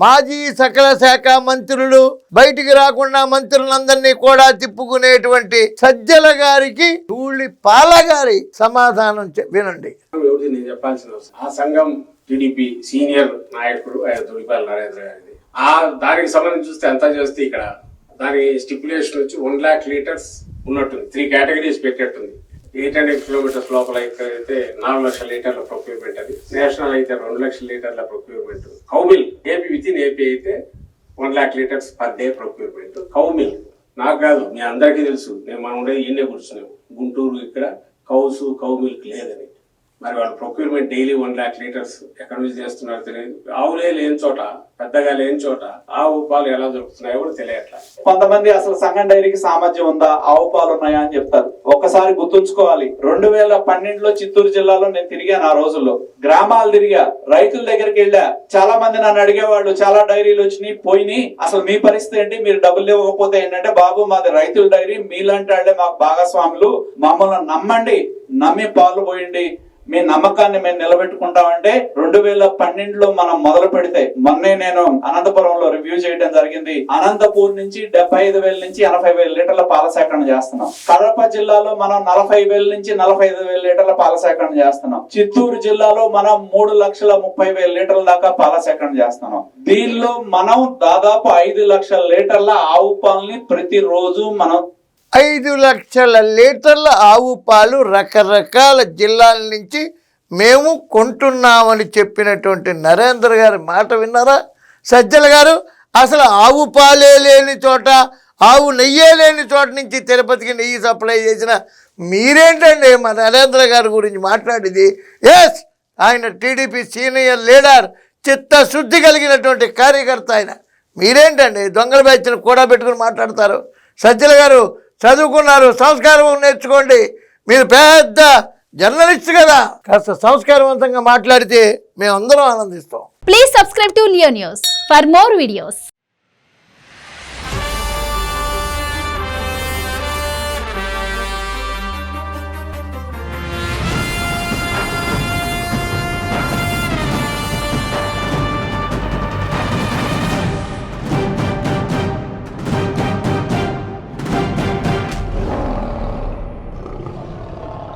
మాజీ సకల శాఖ మంత్రులు బయటికి రాకుండా మంత్రులందరినీ కూడా తిప్పుకునేటువంటి సజ్జల గారికి ధూళిపాల గారి సమాధానం వినండి. నేను చెప్పాల్సిన ఆ సంఘం టీడీపీ సీనియర్ నాయకుడు ఆయన ధూళిపాల నరేంద్ర గారిది. ఆ దానికి సంబంధించి చూస్తే ఎంత చేస్తే ఇక్కడ దాని స్టిపులేషన్ వచ్చి 1 lakh లీటర్స్ ఉన్నట్టుంది. 3 కేటగిరీస్ పెట్టేట్టుంది. 800 కిలోమీటర్స్ లోపల అయితే 4 లక్షల లీటర్ల ప్రొక్యూర్మెంట్, అది నేషనల్ అయితే 2 లక్షల లీటర్ల procurement. Cow milk AP with in AP అయితే 1 lakh litres per day procurement. Cow milk నాకు కాదు, మీ అందరికీ తెలుసు. మనం ఉండేది ఈయనే కూర్చున్నాం గుంటూరు. ఇక్కడ కౌ మిల్క్ లేదని. మరి వాళ్ళు ప్రొక్యూర్మెంట్ డైలీ 1 lakh లీటర్స్ ఎక్కడి నుంచి చేస్తున్నారు తెలియదు. ఆవులే లేని చోట, పెద్దగా లేని చోట ఆవు పాలు ఎలా దొరుకుతున్నాయో కూడా తెలియట్లా. కొంతమంది అసలు సంఘం డైరీకి సామర్థ్యం ఉందా, ఆవు పాలు ఉన్నాయా అని చెప్తారు. ఒక్కసారి గుర్తుంచుకోవాలి, 2012లో చిత్తూరు జిల్లాలో నేను తిరిగాను. ఆ రోజుల్లో గ్రామాలు తిరిగా, రైతుల దగ్గరికి వెళ్ళా. చాలా మంది నన్ను అడిగేవాళ్ళు, చాలా డైరీలు వచ్చినాయి పోయినాయి, అసలు మీ పరిస్థితి ఏంటి, మీరు డబ్బులు ఇవ్వకపోతే ఏంటంటే, బాబు మాది రైతుల డైరీ, మీలాంటి వాళ్ళే మాకు భాగస్వాములు, మమ్మల్ని నమ్మండి, నమ్మి పాలు పోయండి, మీ నమ్మకాన్ని మేము నిలబెట్టుకుంటామంటే 2012లో మనం మొదలు పెడితే, మొన్నే నేను అనంతపురంలో రివ్యూ చేయడం జరిగింది. అనంతపూర్ నుంచి 75,000 నుంచి 80,000 లీటర్ల పాల సేకరణ చేస్తున్నాం. కడప జిల్లాలో మనం 40,000 నుంచి 45,000 లీటర్ల పాల సేకరణ చేస్తున్నాం. చిత్తూరు జిల్లాలో మనం 3,30,000 లీటర్ల దాకా పాల సేకరణ చేస్తున్నాం. దీనిలో మనం దాదాపు 5 లక్షల లీటర్ల ఆవు పాలని ప్రతిరోజు మనం 5 లక్షల లీటర్ల ఆవు పాలు రకరకాల జిల్లాల నుంచి మేము కొంటున్నామని చెప్పినటువంటి నరేంద్ర గారి మాట విన్నారా? సజ్జల గారు అసలు ఆవు పాలే లేని చోట, ఆవు నెయ్యే లేని చోట నుంచి తిరుపతికి నెయ్యి సప్లై చేసిన మీరేంటండి మా నరేంద్ర గారి గురించి మాట్లాడేది? ఎస్, ఆయన టీడీపీ సీనియర్ లీడర్, చిత్తశుద్ధి కలిగినటువంటి కార్యకర్త ఆయన. మీరేంటండి దొంగల బ్యాచ్ను కూడా పెట్టుకుని మాట్లాడతారు? సజ్జల గారు చదువుకున్నారు, సంస్కారం నేర్చుకోండి. మీరు పెద్ద జర్నలిస్ట్ కదా, కాస్త సంస్కారవంతంగా మాట్లాడితే మేమందరం ఆనందిస్తాం. Please subscribe to Leo News for more videos.